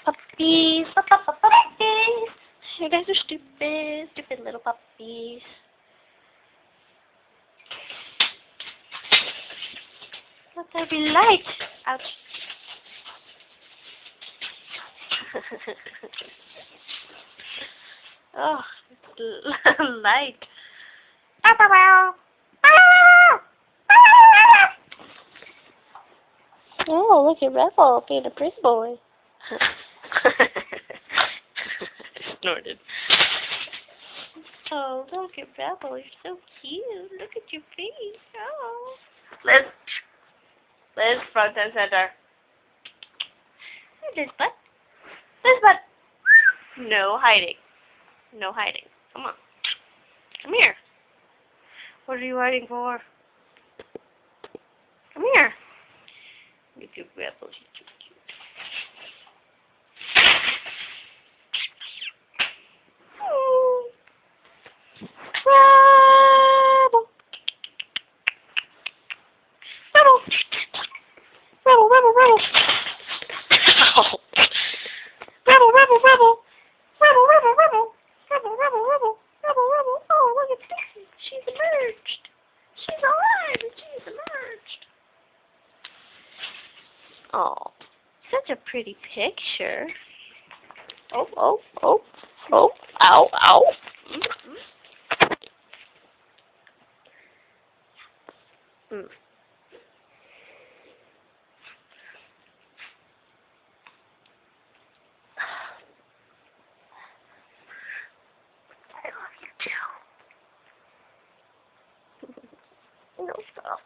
Puppies. Puppies. You guys are stupid. Stupid little puppies. Look, there'll be light. Ouch. Oh, light. Oh, look at Rebel being a pretty boy. Snorted. Oh, look at Rebel. You're so cute. Look at your face. Oh. Liz, front and center. Liz, butt. Liz, butt. No hiding. No hiding. Come on. Come here. What are you hiding for? Come here. Look at Rebel. She's too cute. Oh. Rebel. Rebel. Rebel, Rebel, Rebel. Oh. Rebel, Rebel, Rebel. Rebel, Rebel, Rebel. Rebel, Rebel, Rebel. Rebel, Rebel. Oh, look at Pixie. She's emerged. She's alive and she's emerged. Oh, such a pretty picture. Oh, oh, oh, oh, ow, ow. Mm-hmm. Mm. I love you too. No, stop.